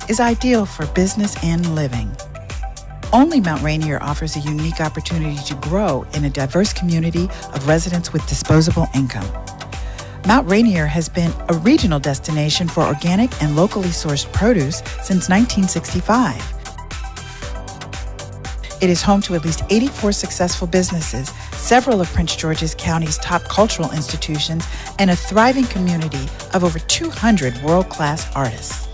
is ideal for business and living. Only Mount Rainier offers a unique opportunity to grow in a diverse community of residents with disposable income. Mount Rainier has been a regional destination for organic and locally sourced produce since 1965. It is home to at least 84 successful businesses, several of Prince George's County's top cultural institutions, and a thriving community of over 200 world-class artists.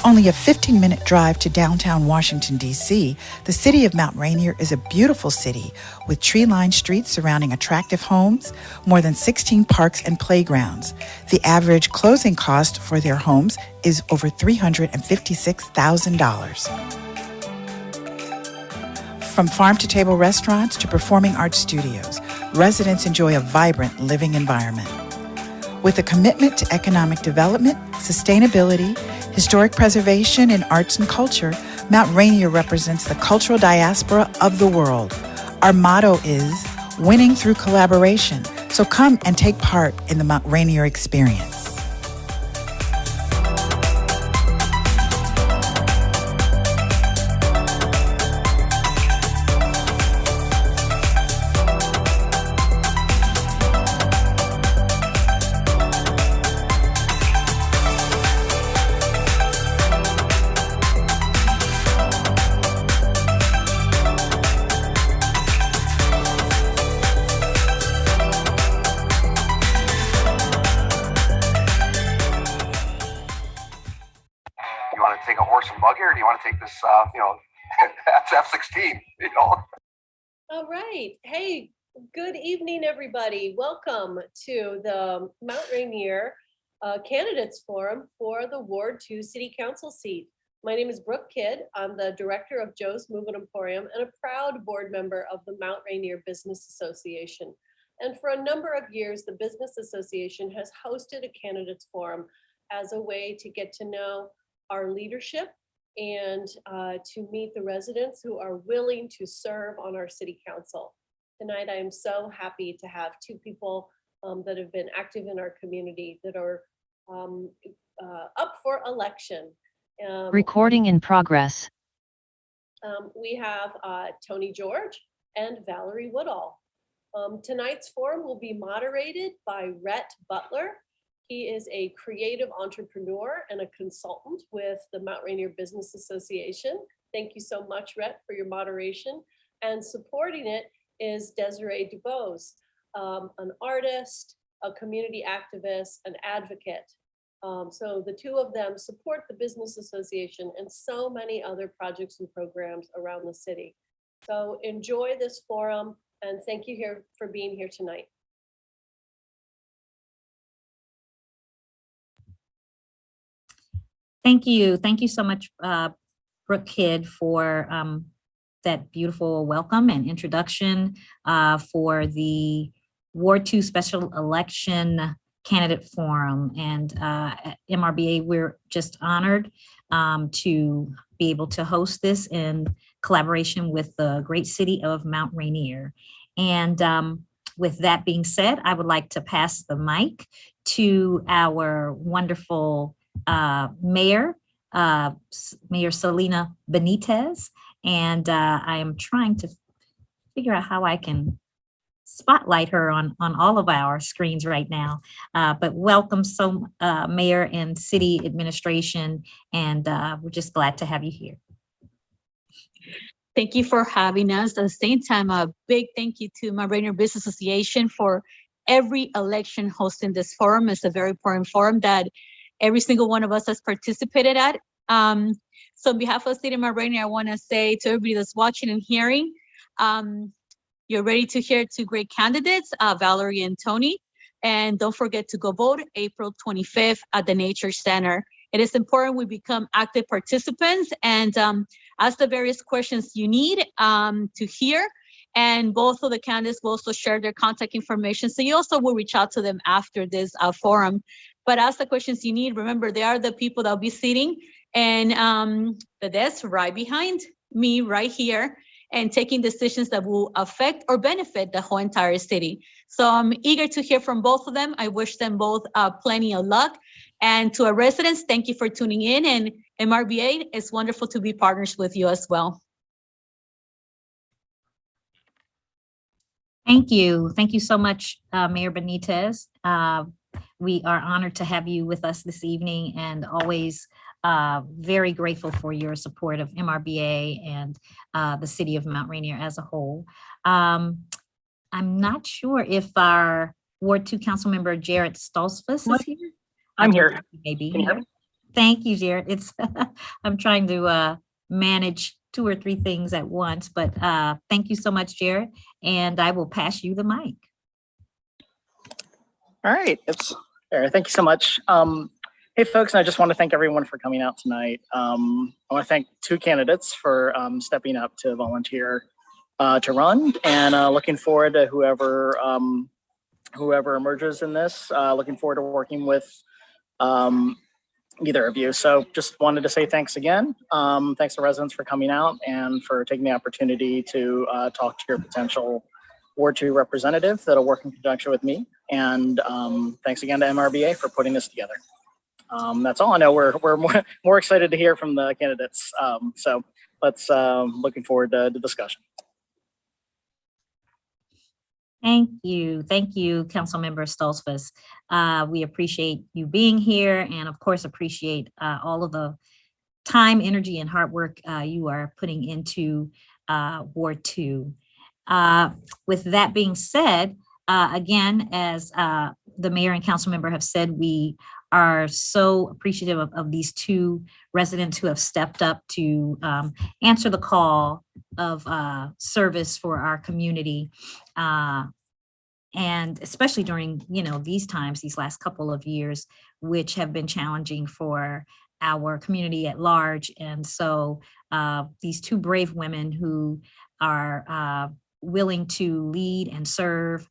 Only a 15-minute drive to downtown Washington, D.C., the city of Mount Rainier is a beautiful city with tree-lined streets surrounding attractive homes, more than 16 parks and playgrounds. The average closing cost for their homes is over $356,000. From farm-to-table restaurants to performing arts studios, residents enjoy a vibrant living environment. With a commitment to economic development, sustainability, historic preservation, and arts and culture, Mount Rainier represents the cultural diaspora of the world. Our motto is winning through collaboration, so come and take part in the Mount Rainier experience. Take this, that's F-16, All right. Hey, good evening, everybody. Welcome to the Mount Rainier Candidates Forum for the Ward 2 City Council seat. My name is Brooke Kidd. I'm the director of Joe's Movement Emporium and a proud board member of the Mount Rainier Business Association. And for a number of years, the Business Association has hosted a candidates forum as a way to get to know our leadership and to meet the residents who are willing to serve on our city council. Tonight, I am so happy to have two people that have been active in our community that are up for election. Recording in progress. We have Tony George and Valerie Woodall. Tonight's forum will be moderated by Rhett Butler. He is a creative entrepreneur and a consultant with the Mount Rainier Business Association. Thank you so much, Rhett, for your moderation. And supporting it is Desiree DuBose, an artist, a community activist, an advocate. So the two of them support the Business Association and so many other projects and programs around the city. So enjoy this forum and thank you for being here tonight. Thank you. Thank you so much, Brooke Kidd, for that beautiful welcome and introduction for the Ward 2 Special Election Candidate Forum. And at MRBA, we're just honored to be able to host this in collaboration with the great city of Mount Rainier. And with that being said, I would like to pass the mic to our wonderful Mayor Selena Benitez, and I am trying to figure out how I can spotlight her on all of our screens right now. But welcome, Mayor and City Administration, and we're just glad to have you here. Thank you for having us. At the same time, a big thank you to Mount Rainier Business Association for every election hosting this forum. It's a very important forum that every single one of us has participated at. So on behalf of the City of Mount Rainier, I want to say to everybody that's watching and hearing, you're ready to hear two great candidates, Valerie and Tony. And don't forget to go vote April 25th at the Nature Center. It is important we become active participants and ask the various questions you need to hear. And both of the candidates will also share their contact information. So you also will reach out to them after this forum. But ask the questions you need. Remember, they are the people that will be sitting and the desk right behind me right here and taking decisions that will affect or benefit the whole entire city. So I'm eager to hear from both of them. I wish them both plenty of luck. And to our residents, thank you for tuning in. And MRBA, it's wonderful to be partners with you as well. Thank you. Thank you so much, Mayor Benitez. We are honored to have you with us this evening and always very grateful for your support of MRBA and the city of Mount Rainier as a whole. I'm not sure if our Ward 2 Councilmember Jared Stolzfus is here. I'm here. Maybe. Can you hear me? Thank you, Jared. It's I'm trying to manage 2 or 3 things at once, but thank you so much, Jared. And I will pass you the mic. All right, it's there. Thank you so much. Hey, folks, I just want to thank everyone for coming out tonight. I want to thank 2 candidates for stepping up to volunteer to run, and looking forward to whoever emerges in this. Looking forward to working with either of you. So just wanted to say thanks again. Thanks to residents for coming out and for taking the opportunity to talk to your potential Ward 2 representative that'll work in conjunction with me. And thanks again to MRBA for putting this together. That's all. I know we're more excited to hear from the candidates. So let's looking forward to the discussion. Thank you. Thank you, Councilmember Stolzfus. We appreciate you being here and of course appreciate all of the time, energy, and hard work you are putting into Ward 2. With that being said, again, as the mayor and council member have said, we are so appreciative of these 2 residents who have stepped up to answer the call of service for our community. And especially during, these times, these last couple of years, which have been challenging for our community at large. And so these 2 brave women who are willing to lead and serve,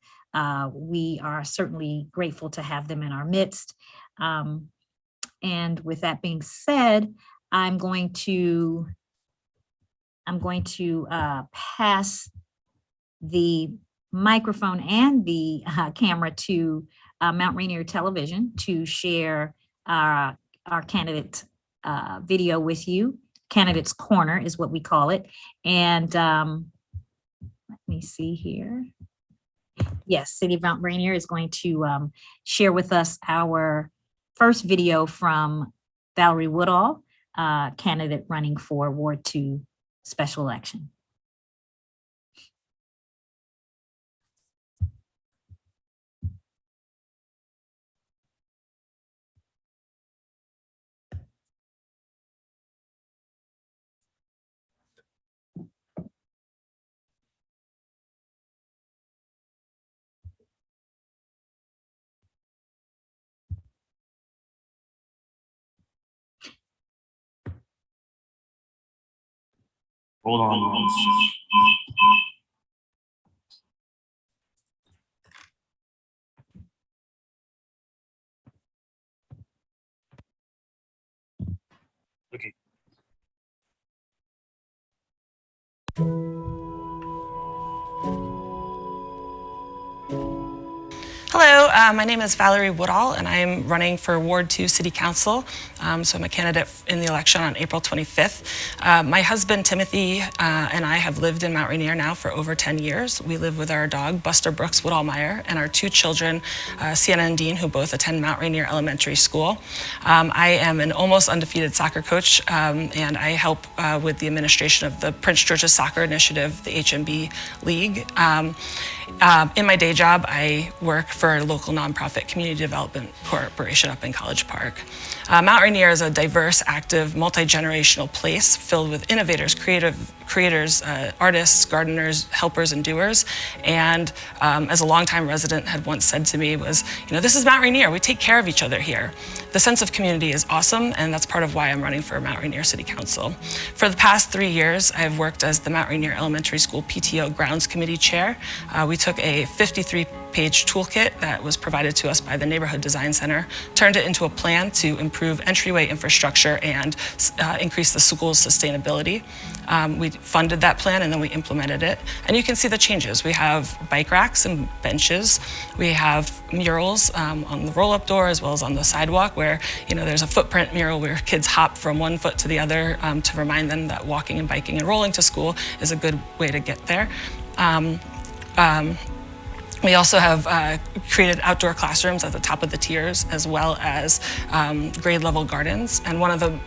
we are certainly grateful to have them in our midst. And with that being said, I'm going to pass the microphone and the camera to Mount Rainier Television to share our candidate video with you. Candidate's Corner is what we call it. And let me see here. Yes, City of Mount Rainier is going to share with us our first video from VALERIE WOODALL, candidate running for Ward 2 special election. Hold on one second. Okay. Hello, my name is VALERIE WOODALL, and I'm running for Ward 2 City Council. So I'm a candidate in the election on April 25th. My husband, Timothy, and I have lived in Mount Rainier now for over 10 years. We live with our dog, Buster Brooks Woodall-Meyer, and our 2 children, Sienna and Dean, who both attend Mount Rainier Elementary School. I am an almost undefeated soccer coach, and I help with the administration of the Prince George's Soccer Initiative, the HMB League. In my day job, I work for a local nonprofit community development corporation up in College Park. Mount Rainier is a diverse, active, multi-generational place filled with innovators, creators, artists, gardeners, helpers, and doers. And as a longtime resident had once said to me was, this is Mount Rainier, we take care of each other here. The sense of community is awesome, and that's part of why I'm running for Mount Rainier City Council. For the past 3 years, I've worked as the Mount Rainier Elementary School PTO Grounds Committee Chair. We took a 53-page toolkit that was provided to us by the Neighborhood Design Center, turned it into a plan to improve entryway infrastructure and increase the school's sustainability. funded that plan and then we implemented it. And you can see the changes. We have bike racks and benches. We have murals on the roll-up door as well as on the sidewalk where, you know, there's a footprint mural where kids hop from one foot to the other to remind them that walking and biking and rolling to school is a good way to get there. We also have created outdoor classrooms at the top of the tiers, as well as grade level gardens. And one of the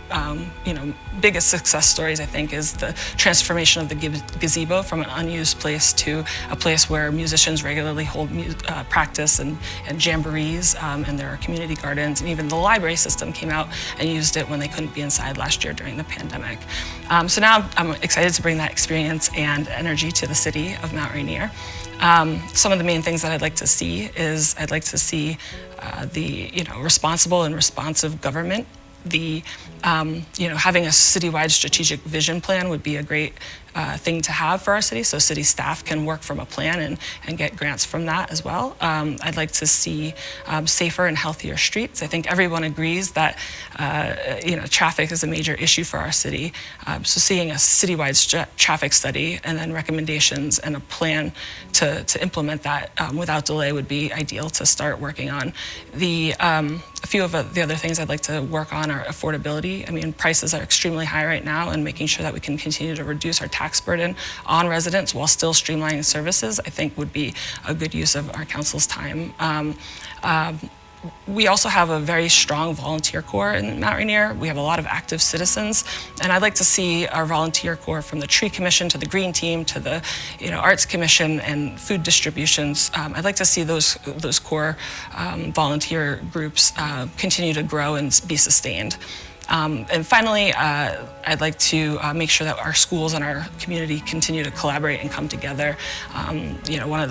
biggest success stories, I think, is the transformation of the gazebo from an unused place to a place where musicians regularly hold practice and jamborees, and there are community gardens. And even the library system came out and used it when they couldn't be inside last year during the pandemic. So now I'm excited to bring that experience and energy to the city of Mount Rainier. Some of the main things that I'd like to see is I'd like to see the responsible and responsive government. The having a citywide strategic vision plan would be a great thing to have for our city, so city staff can work from a plan and get grants from that as well. I'd like to see safer and healthier streets. I think everyone agrees that traffic is a major issue for our city. So seeing a citywide traffic study and then recommendations and a plan to implement that without delay would be ideal to start working on. A few of the other things I'd like to work on are affordability. I mean, prices are extremely high right now, and making sure that we can continue to reduce our tax burden on residents while still streamlining services, I think would be a good use of our council's time. We also have a very strong volunteer corps in Mount Rainier. We have a lot of active citizens, and I'd like to see our volunteer corps, from the tree commission to the green team to the arts commission and food distributions. I'd like to see those core volunteer groups continue to grow and be sustained. And finally, I'd like to make sure that our schools and our community continue to collaborate and come together. One of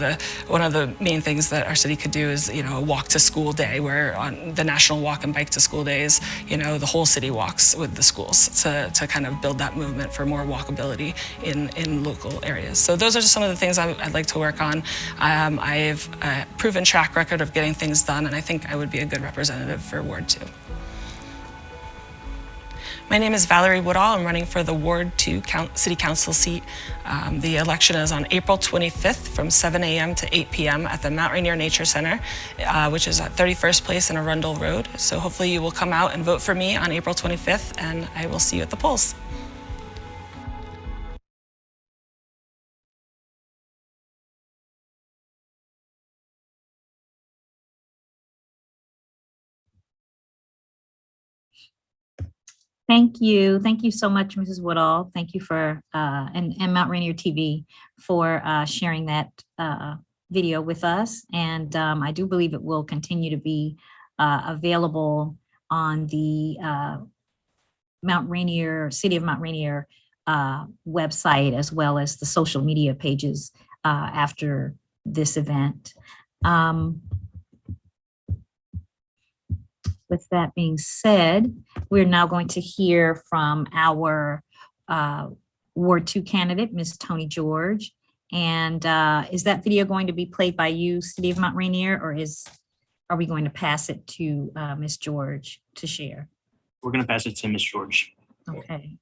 the main things that our city could do is a walk to school day, where on the National Walk and Bike to School Days, the whole city walks with the schools to kind of build that movement for more walkability in local areas. So those are just some of the things I'd like to work on. I have a proven track record of getting things done, and I think I would be a good representative for Ward 2. My name is Valerie Woodall. I'm running for the Ward 2 City Council seat. The election is on April 25th from 7 a.m. to 8 p.m. at the Mount Rainier Nature Center, which is at 31st Place and Arundel Road. So hopefully you will come out and vote for me on April 25th, and I will see you at the polls. Thank you. Thank you so much, Mrs. Woodall. Thank you for, and Mount Rainier TV for sharing that video with us. And I do believe it will continue to be available on the City of Mount Rainier website, as well as the social media pages after this event. With that being said, we're now going to hear from our Ward 2 candidate, Ms. Tony George. And is that video going to be played by you, City of Mount Rainier, or are we going to pass it to Ms. George to share? We're going to pass it to Ms. George. Okay.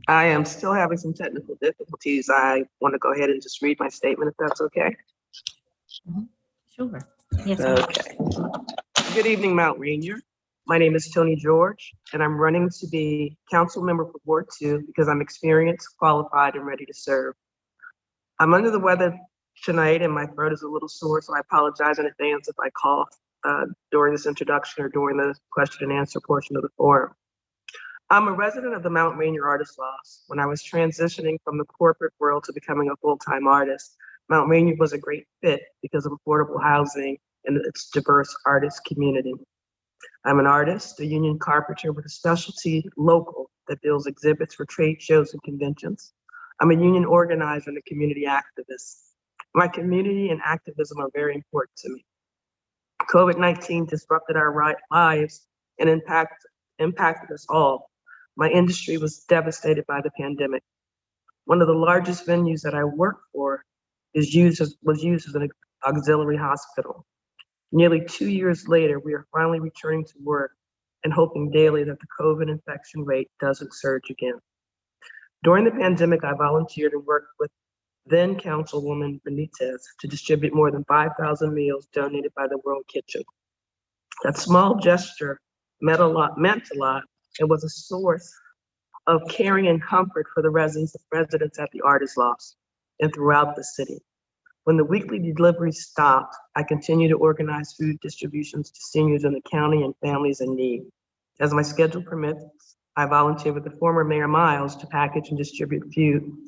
I am still having some technical difficulties. I want to go ahead and just read my statement, if that's okay. Sure. Yes. Okay. Good evening, Mount Rainier. My name is Tony George, and I'm running to be council member for Ward 2 because I'm experienced, qualified, and ready to serve. I'm under the weather tonight, and my throat is a little sore, so I apologize in advance if I cough during this introduction or during the question and answer portion of the forum. I'm a resident of the Mount Rainier Artist Loft. When I was transitioning from the corporate world to becoming a full-time artist, Mount Rainier was a great fit because of affordable housing and its diverse artist community. I'm an artist, a union carpenter with a specialty local that builds exhibits for trade shows and conventions. I'm a union organizer and a community activist. My community and activism are very important to me. COVID-19 disrupted our lives and impacted us all. My industry was devastated by the pandemic. One of the largest venues that I work for was used as an auxiliary hospital. Nearly 2 years later, we are finally returning to work and hoping daily that the COVID infection rate doesn't surge again. During the pandemic, I volunteered and worked with then Councilwoman Benitez to distribute more than 5,000 meals donated by the World Kitchen. That small gesture meant a lot, and was a source of caring and comfort for the residents at the Artist Lofts and throughout the city. When the weekly deliveries stopped, I continued to organize food distributions to seniors in the county and families in need. As my schedule permits, I volunteered with the former Mayor Miles to package and distribute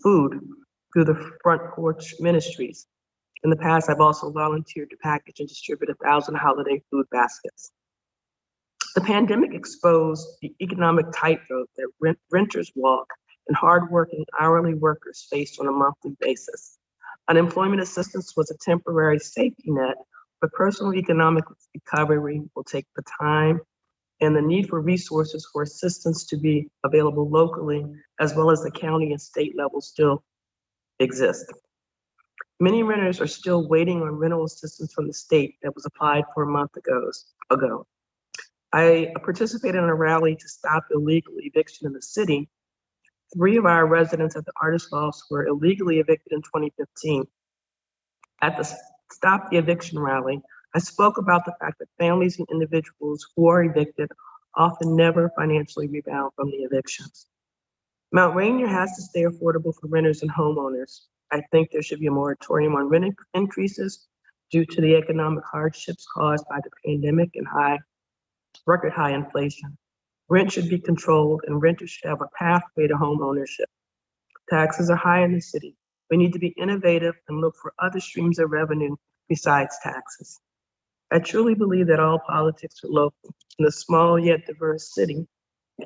food through the Front Porch Ministries. In the past, I've also volunteered to package and distribute 1,000 holiday food baskets. The pandemic exposed the economic tightrope that renters walk and hardworking hourly workers faced on a monthly basis. Unemployment assistance was a temporary safety net, but personal economic recovery will take the time, and the need for resources for assistance to be available locally, as well as the county and state level, still exist. Many renters are still waiting on rental assistance from the state that was applied for a month ago. I participated in a rally to stop illegal eviction in the city. 3 of our residents at the Artist Lofts were illegally evicted in 2015. At the Stop the Eviction rally, I spoke about the fact that families and individuals who are evicted often never financially rebound from the evictions. Mount Rainier has to stay affordable for renters and homeowners. I think there should be a moratorium on rent increases due to the economic hardships caused by the pandemic and record high inflation. Rent should be controlled and renters should have a pathway to home ownership. Taxes are high in the city. We need to be innovative and look for other streams of revenue besides taxes. I truly believe that all politics are local. In a small yet diverse city,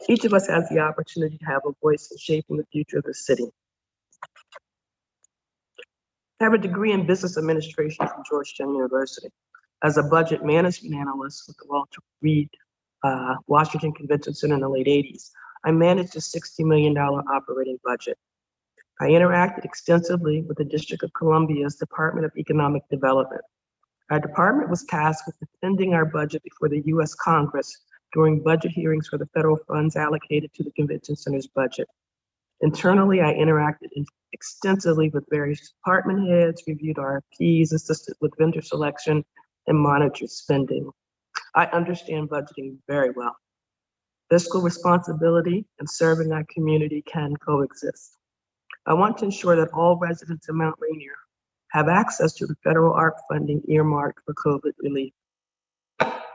each of us has the opportunity to have a voice in shaping the future of the city. I have a degree in business administration from Georgetown University. As a budget management analyst with the Walter Reed Washington Convention Center in the late 80s, I managed a $60 million operating budget. I interacted extensively with the District of Columbia's Department of Economic Development. Our department was tasked with defending our budget before the U.S. Congress during budget hearings for the federal funds allocated to the convention center's budget. Internally, I interacted extensively with various department heads, reviewed RFPs, assisted with vendor selection, and monitored spending. I understand budgeting very well. Fiscal responsibility and serving our community can coexist. I want to ensure that all residents in Mount Rainier have access to the federal ARP funding earmarked for COVID relief.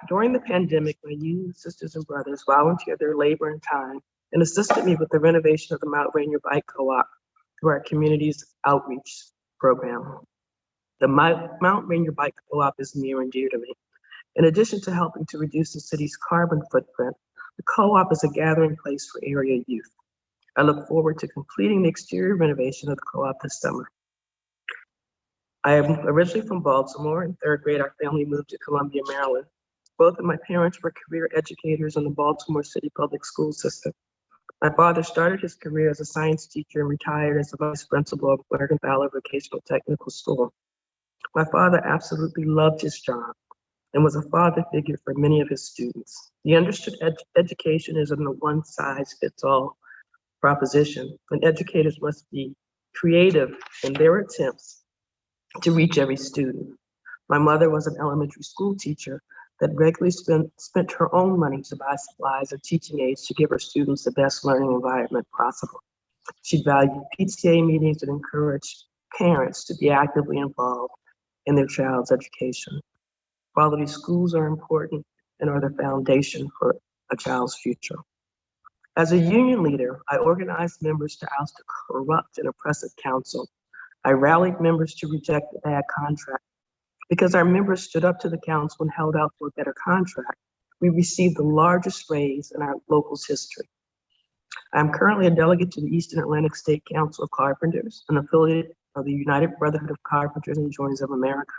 During the pandemic, my union sisters and brothers volunteered their labor and time and assisted me with the renovation of the Mount Rainier Bike Co-op through our community's outreach program. The Mount Rainier Bike Co-op is near and dear to me. In addition to helping to reduce the city's carbon footprint, the co-op is a gathering place for area youth. I look forward to completing the exterior renovation of the co-op this summer. I am originally from Baltimore. In 3rd grade, our family moved to Columbia, Maryland. Both of my parents were career educators in the Baltimore City public school system. My father started his career as a science teacher and retired as the vice principal of American Valor Vocational Technical School. My father absolutely loved his job and was a father figure for many of his students. He understood education isn't a one-size-fits-all proposition, and educators must be creative in their attempts to reach every student. My mother was an elementary school teacher that regularly spent her own money to buy supplies and teaching aids to give her students the best learning environment possible. She valued PTA meetings and encouraged parents to be actively involved in their child's education. Quality schools are important and are the foundation for a child's future. As a union leader, I organized members to oust a corrupt and oppressive council. I rallied members to reject the bad contract. Because our members stood up to the council and held out for a better contract, we received the largest raise in our local's history. I'm currently a delegate to the Eastern Atlantic State Council of Carpenters, an affiliate of the United Brotherhood of Carpenters and Joiners of America.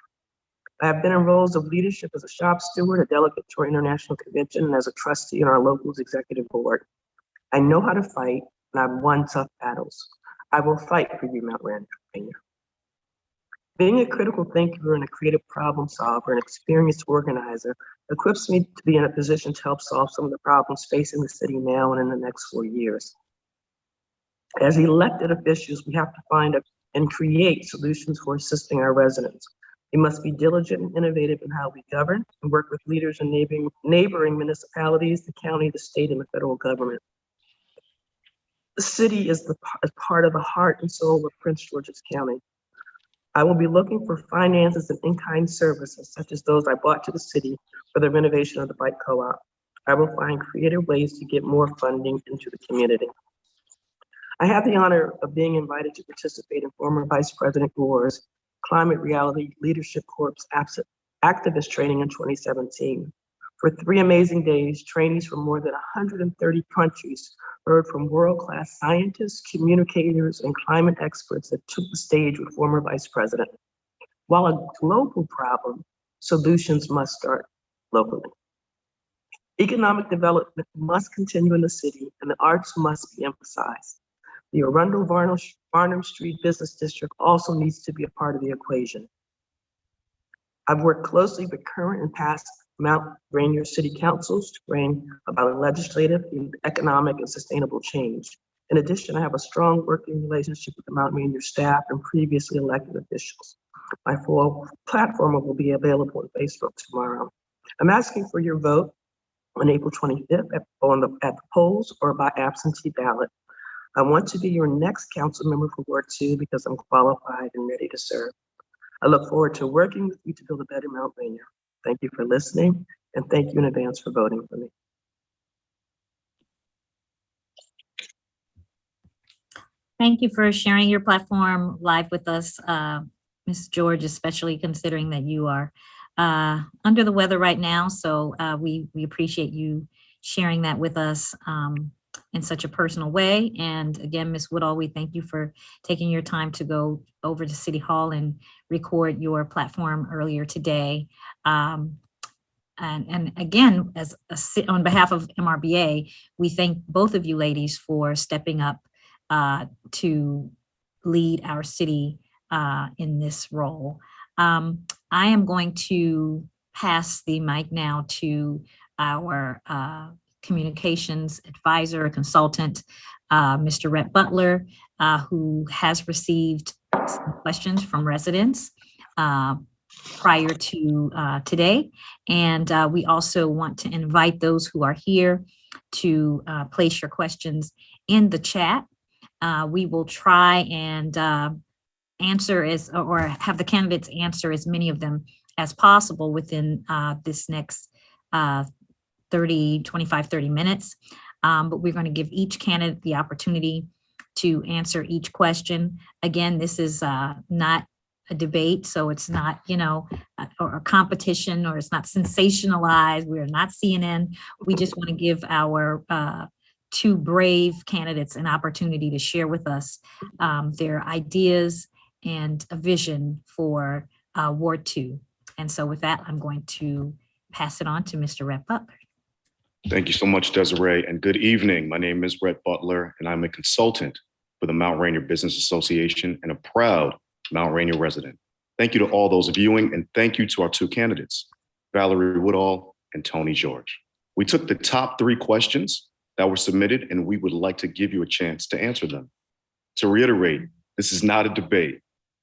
I have been in roles of leadership as a shop steward, a delegate to our international convention, and as a trustee in our local's executive board. I know how to fight, and I've won tough battles. I will fight for you, Mount Rainier. Being a critical thinker and a creative problem solver and experienced organizer equips me to be in a position to help solve some of the problems facing the city now and in the next 4 years. As elected officials, we have to find and create solutions for assisting our residents. We must be diligent and innovative in how we govern and work with leaders in neighboring municipalities, the county, the state, and the federal government. The city is part of the heart and soul of Prince George's County. I will be looking for finances and in-kind services, such as those I brought to the city for the renovation of the bike co-op. I will find creative ways to get more funding into the community. I have the honor of being invited to participate in former Vice President Gore's Climate Reality Leadership Corps activist training in 2017. For 3 amazing days, trainees from more than 130 countries heard from world-class scientists, communicators, and climate experts that took the stage with former Vice President. While a global problem, solutions must start locally. Economic development must continue in the city, and the arts must be emphasized. The Arundel Varnum Street Business District also needs to be a part of the equation. I've worked closely with current and past Mount Rainier City Councils to bring about legislative, economic, and sustainable change. In addition, I have a strong working relationship with the Mount Rainier staff and previously elected officials. My full platform will be available on Facebook tomorrow. I'm asking for your vote on April 25th at the polls or by absentee ballot. I want to be your next council member for Ward 2 because I'm qualified and ready to serve. I look forward to working with you to build a better Mount Rainier. Thank you for listening, and thank you in advance for voting for me. Thank you for sharing your platform live with us, Ms. George, especially considering that you are under the weather right now. So we appreciate you sharing that with us in such a personal way. And again, Ms. Woodall, we thank you for taking your time to go over to City Hall and record your platform earlier today. And again, on behalf of MRBA, we thank both of you ladies for stepping up to lead our city in this role. I am going to pass the mic now to our communications advisor, consultant, Mr. Rhett Butler, who has received some questions from residents prior to today. And we also want to invite those who are here to place your questions in the chat. We will try and answer or have the candidates answer as many of them as possible within this next 30 minutes. But we're going to give each candidate the opportunity to answer each question. Again, this is not a debate, so it's not, or a competition, or it's not sensationalized. We're not CNN. We just want to give our 2 brave candidates an opportunity to share with us their ideas and a vision for Ward 2. And so with that, I'm going to pass it on to Mr. Rhett Butler. Thank you so much, Desiree, and good evening. My name is Rhett Butler, and I'm a consultant for the Mount Rainier Business Association and a proud Mount Rainier resident. Thank you to all those viewing, and thank you to our 2 candidates, Valerie Woodall and Tony George. We took the top 3 questions that were submitted, and we would like to give you a chance to answer them. To reiterate, this is not a debate.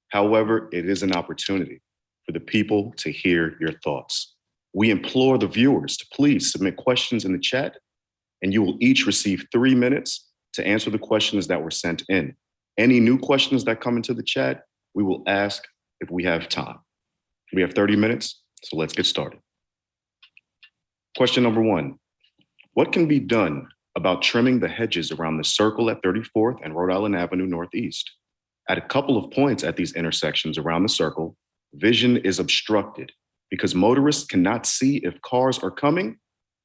However, it is an opportunity for the people to hear your thoughts. We implore the viewers to please submit questions in the chat, and you will each receive 3 minutes to answer the questions that were sent in. Any new questions that come into the chat, we will ask if we have time. We have 30 minutes, so let's get started. Question number 1, what can be done about trimming the hedges around the circle at 34th and Rhode Island Avenue Northeast? At a couple of points at these intersections around the circle, vision is obstructed because motorists cannot see if cars are coming,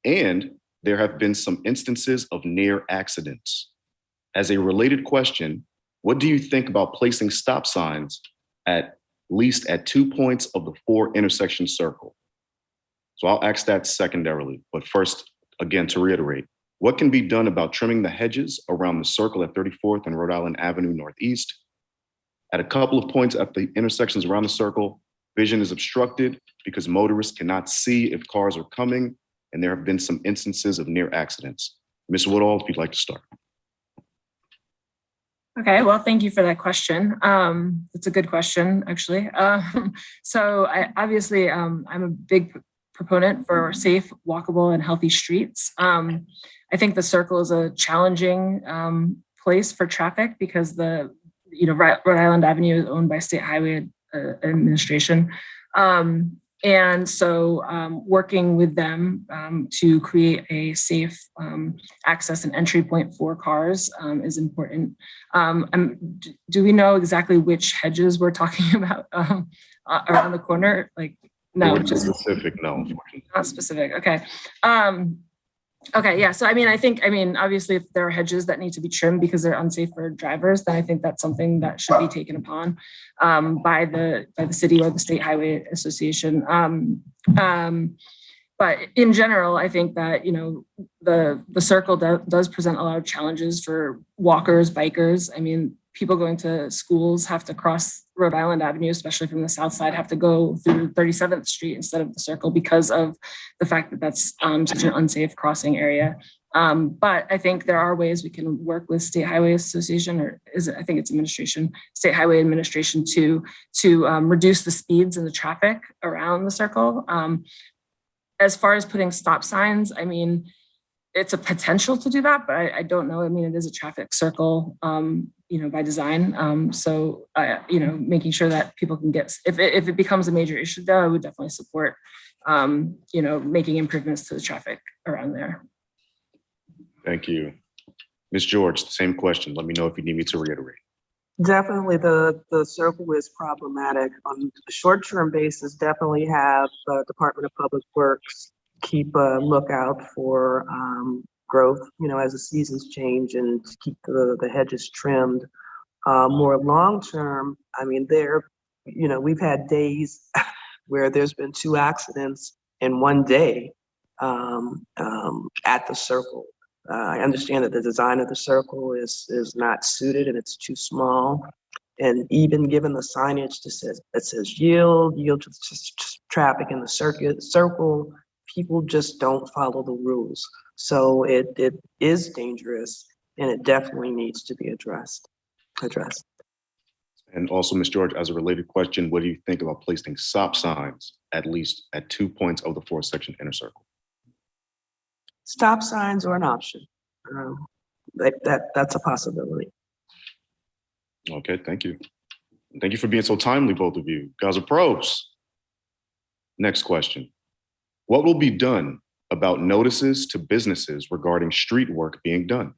and there have been some instances of near accidents. As a related question, what do you think about placing stop signs at least at 2 points of the 4 intersection circle? So I'll ask that secondarily, but first, again, to reiterate, What can be done about trimming the hedges around the circle at 34th and Rhode Island Avenue Northeast? At a couple of points at the intersections around the circle, vision is obstructed because motorists cannot see if cars are coming, and there have been some instances of near accidents. Ms. Woodall, if you'd like to start. Okay, well, thank you for that question. It's a good question, actually. So obviously, I'm a big proponent for safe, walkable, and healthy streets. I think the circle is a challenging place for traffic because Rhode Island Avenue is owned by State Highway Administration. And so working with them to create a safe access and entry point for cars is important. Do we know exactly which hedges we're talking about around the corner? Like, no, just specific, no. Not specific, okay. Okay, yeah, so obviously if there are hedges that need to be trimmed because they're unsafe for drivers, then I think that's something that should be taken upon by the city or the State Highway Association. But in general, I think that, the circle does present a lot of challenges for walkers, bikers. I mean, people going to schools have to cross Rhode Island Avenue, especially from the south side, have to go through 37th Street instead of the circle because of the fact that that's such an unsafe crossing area. But I think there are ways we can work with State Highway Association, I think it's administration, State Highway Administration to reduce the speeds and the traffic around the circle. As far as putting stop signs, I mean, it's a potential to do that, but I don't know. I mean, it is a traffic circle, by design. So, making sure that people can get, if it becomes a major issue though, I would definitely support, making improvements to the traffic around there. Thank you. Ms. George, the same question. Let me know if you need me to reiterate. Definitely the circle is problematic. On a short-term basis, definitely have the Department of Public Works keep a lookout for growth, as the seasons change and to keep the hedges trimmed. More long-term, I mean, we've had days where there's been 2 accidents in one day at the circle. I understand that the design of the circle is not suited and it's too small. And even given the signage that says yield to traffic in the circle, people just don't follow the rules. So it is dangerous and it definitely needs to be addressed. And also, Ms. George, as a related question, what do you think about placing stop signs at least at 2 points of the 4-section inner circle? Stop signs are an option. That's a possibility. Okay, thank you. Thank you for being so timely, both of you. You guys are pros. Next question. What will be done about notices to businesses regarding street work being done?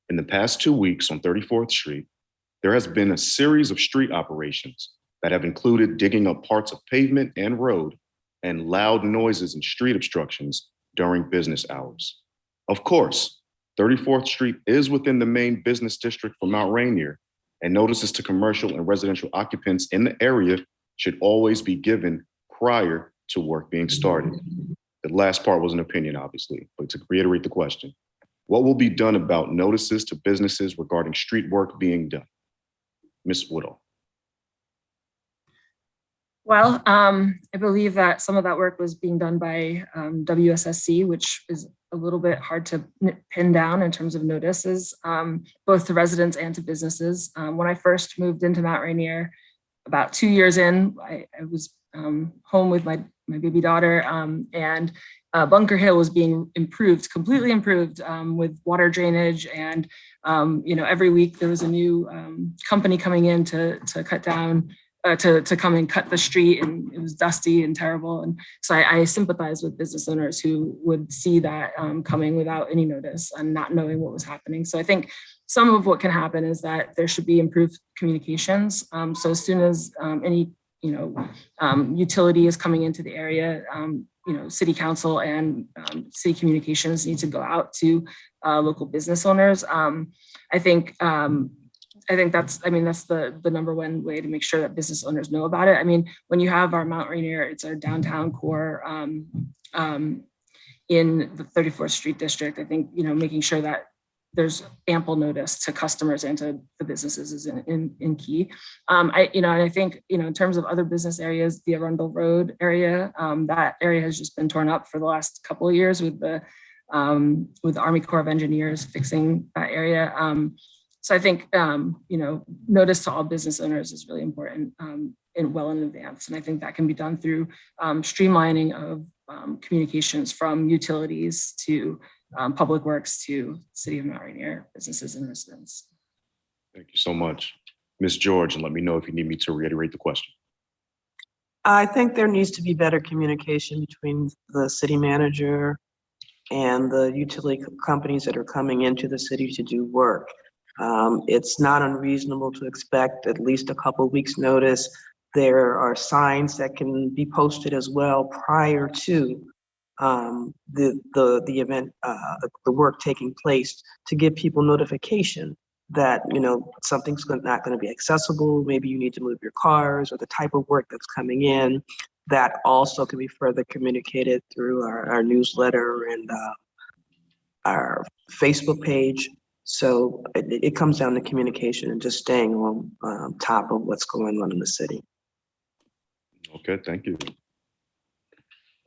In the past 2 weeks on 34th Street, there has been a series of street operations that have included digging up parts of pavement and road and loud noises and street obstructions during business hours. Of course, 34th Street is within the main business district for Mount Rainier, and notices to commercial and residential occupants in the area should always be given prior to work being started. The last part was an opinion, obviously, but to reiterate the question, what will be done about notices to businesses regarding street work being done? Ms. Woodall. Well, I believe that some of that work was being done by WSSC, which is a little bit hard to pin down in terms of notices, both to residents and to businesses. When I first moved into Mount Rainier, about 2 years in, I was home with my baby daughter, and Bunker Hill was being completely improved with water drainage. And, every week there was a new company coming in to cut down, to come and cut the street, and it was dusty and terrible. And so I sympathize with business owners who would see that coming without any notice and not knowing what was happening. So I think some of what can happen is that there should be improved communications. So as soon as any utility is coming into the area, city council and city communications need to go out to local business owners. I think that's the number one way to make sure that business owners know about it. I mean, when you have our Mount Rainier, it's our downtown core, in the 34th Street District. I think, making sure that there's ample notice to customers and to the businesses is in key. I think, in terms of other business areas, the Arundel Road area, that area has just been torn up for the last couple of years with the Army Corps of Engineers fixing that area. So I think, notice to all business owners is really important well in advance. And I think that can be done through streamlining of communications from utilities to Public Works to City of Mount Rainier businesses and residents. Thank you so much. Ms. George, and let me know if you need me to reiterate the question. I think there needs to be better communication between the city manager and the utility companies that are coming into the city to do work. It's not unreasonable to expect at least a couple of weeks' notice. There are signs that can be posted as well prior to the event, the work taking place, to give people notification that something's not going to be accessible. Maybe you need to move your cars, or the type of work that's coming in. That also can be further communicated through our newsletter and our Facebook page. So it comes down to communication and just staying on top of what's going on in the city. Okay, thank you.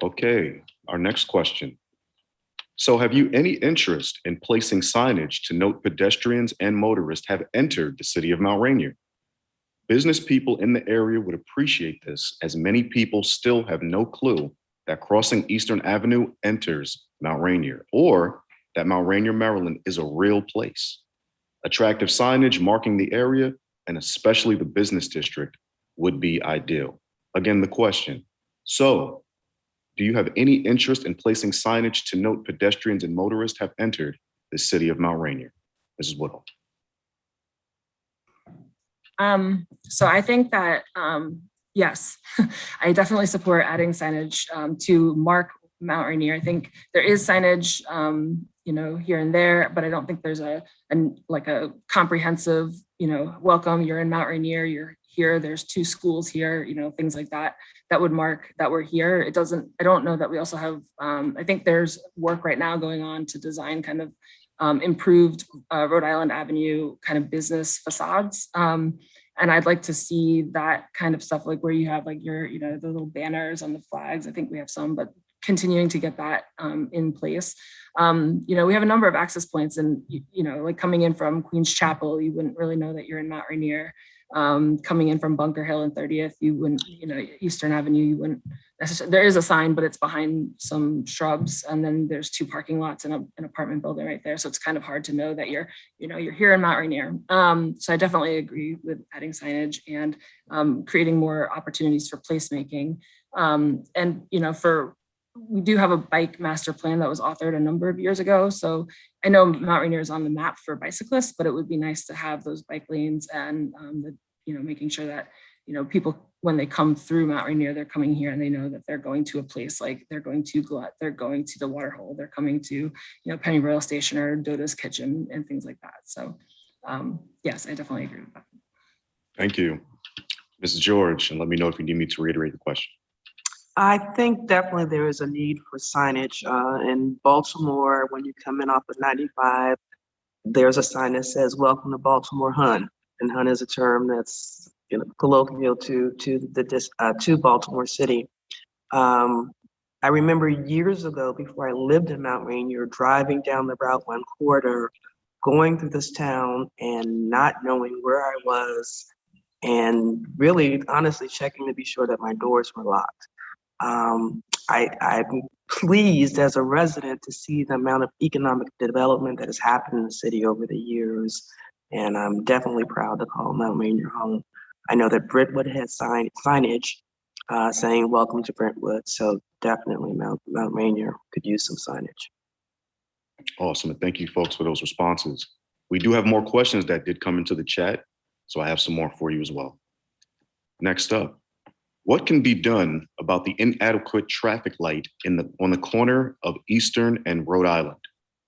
Okay, our next question. So have you any interest in placing signage to note pedestrians and motorists have entered the city of Mount Rainier? Business people in the area would appreciate this, as many people still have no clue that crossing Eastern Avenue enters Mount Rainier, or that Mount Rainier, Maryland is a real place. Attractive signage marking the area, and especially the business district, would be ideal. Again, the question, so do you have any interest in placing signage to note pedestrians and motorists have entered the city of Mount Rainier? Mrs. Woodall. So I think that, yes, I definitely support adding signage to mark Mount Rainier. I think there is signage, here and there, but I don't think there's a comprehensive, welcome, you're in Mount Rainier, you're here, there's 2 schools here, things like that, that would mark that we're here. I don't know that we also have, I think there's work right now going on to design kind of improved Rhode Island Avenue kind of business facades. And I'd like to see that kind of stuff, like where you have like your, the little banners on the flags. I think we have some, but continuing to get that in place. We have a number of access points, and, like coming in from Queens Chapel, you wouldn't really know that you're in Mount Rainier. Coming in from Bunker Hill and 30th, you wouldn't, Eastern Avenue, you wouldn't necessarily, there is a sign, but it's behind some shrubs. And then there's 2 parking lots and an apartment building right there. So it's kind of hard to know that you're here in Mount Rainier. So I definitely agree with adding signage and creating more opportunities for placemaking. We do have a bike master plan that was authored a number of years ago. So I know Mount Rainier is on the map for bicyclists, but it would be nice to have those bike lanes and, making sure that, people, when they come through Mount Rainier, they're coming here and they know that they're going to a place, like they're going to Glut, they're going to the water hole, they're coming to, Penny Royal Station or Doda's Kitchen and things like that. So yes, I definitely agree with that. Thank you. Mrs. George, and let me know if you need me to reiterate the question. I think definitely there is a need for signage. In Baltimore, when you come in off of 95, there's a sign that says, "Welcome to Baltimore, Hun." And Hun is a term that's colloquial to Baltimore City. I remember years ago, before I lived in Mount Rainier, driving down the Route 1 corridor, going through this town and not knowing where I was, and really honestly checking to be sure that my doors were locked. I'm pleased as a resident to see the amount of economic development that has happened in the city over the years, and I'm definitely proud to call Mount Rainier home. I know that Brentwood has signage saying "Welcome to Brentwood," so definitely Mount Rainier could use some signage. Awesome, and thank you folks for those responses. We do have more questions that did come into the chat, so I have some more for you as well. Next up. What can be done about the inadequate traffic light on the corner of Eastern and Rhode Island?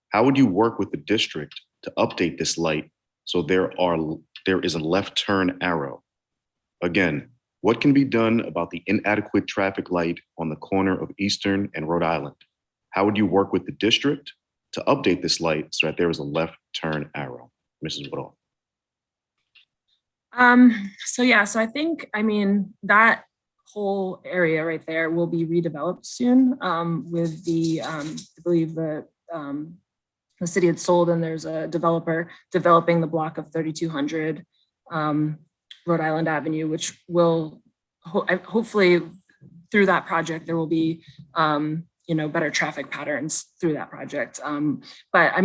How would you work with the district to update this light so there is a left turn arrow? Again, what can be done about the inadequate traffic light on the corner of Eastern and Rhode Island? How would you work with the district to update this light so that there is a left turn arrow? Mrs. Woodall. So I think, that whole area right there will be redeveloped soon with the, I believe the city had sold and there's a developer developing the block of 3200 Rhode Island Avenue, which will hopefully through that project, there will be better traffic patterns through that project. But I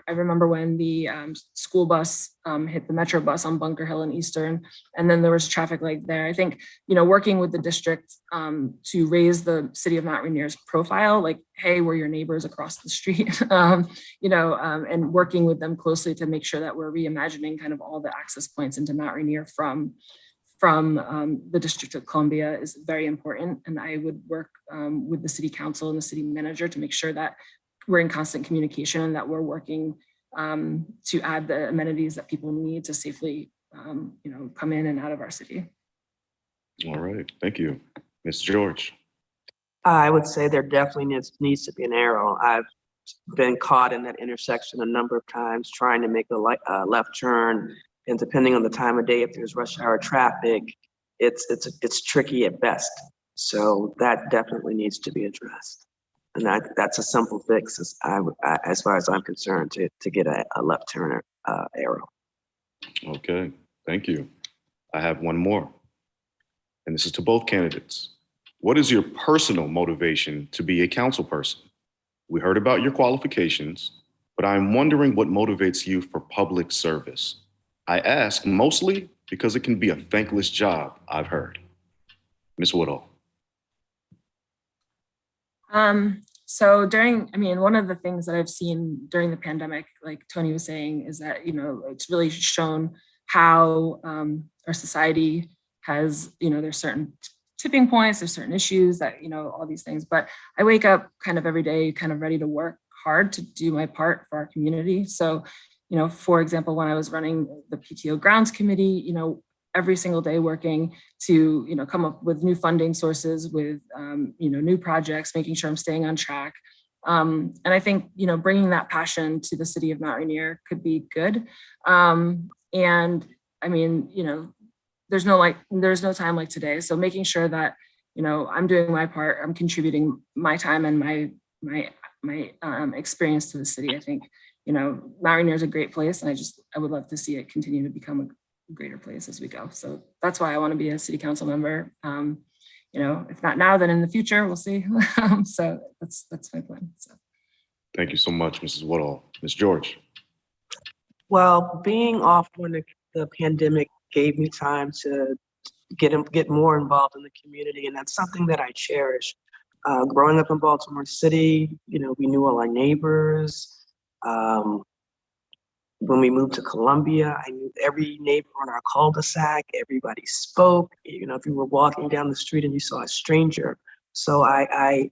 remember when the school bus hit the Metro bus on Bunker Hill and Eastern, and then there was traffic light there. I think, working with the district to raise the city of Mount Rainier's profile, like, hey, we're your neighbors across the street, and working with them closely to make sure that we're reimagining kind of all the access points into Mount Rainier from the District of Columbia is very important. And I would work with the city council and the city manager to make sure that we're in constant communication and that we're working to add the amenities that people need to safely, come in and out of our city. All right, thank you. Ms. George. I would say there definitely needs to be an arrow. I've been caught in that intersection a number of times trying to make a left turn. And depending on the time of day, if there's rush hour traffic, it's tricky at best. So that definitely needs to be addressed. And that's a simple fix as far as I'm concerned to get a left turn arrow. Okay, thank you. I have one more. And this is to both candidates. What is your personal motivation to be a council person? We heard about your qualifications, but I'm wondering what motivates you for public service. I ask mostly because it can be a thankless job, I've heard. Ms. Woodall. So one of the things that I've seen during the pandemic, like Tony was saying, is that, it's really shown how our society has, there's certain tipping points, there's certain issues that, all these things, but I wake up kind of every day, kind of ready to work hard to do my part for our community. So, for example, when I was running the PTO grounds committee, every single day working to, come up with new funding sources with, new projects, making sure I'm staying on track. And I think, bringing that passion to the city of Mount Rainier could be good. There's no time like today. So making sure that, I'm doing my part, I'm contributing my time and my experience to the city. I think, Mount Rainier is a great place, and I would love to see it continue to become a greater place as we go. So that's why I want to be a city council member. If not now, then in the future, we'll see. So that's my plan. So. Thank you so much, Mrs. Woodall. Ms. George. Well, being off when the pandemic gave me time to get more involved in the community, and that's something that I cherish. Growing up in Baltimore City, we knew all our neighbors. When we moved to Columbia, I knew every neighbor on our cul-de-sac. Everybody spoke. If you were walking down the street and you saw a stranger. So I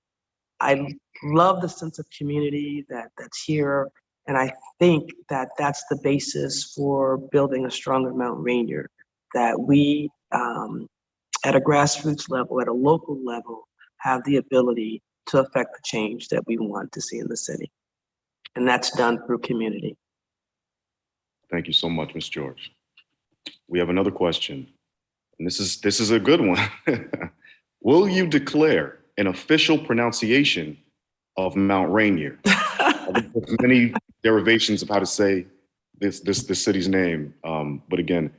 love the sense of community that's here, and I think that that's the basis for building a stronger Mount Rainier. That we, at a grassroots level, at a local level, have the ability to affect the change that we want to see in the city. And that's done through community. Thank you so much, Ms. George. We have another question, and this is a good one. Will you declare an official pronunciation of Mount Rainier? There's many derivations of how to say this city's name, but again,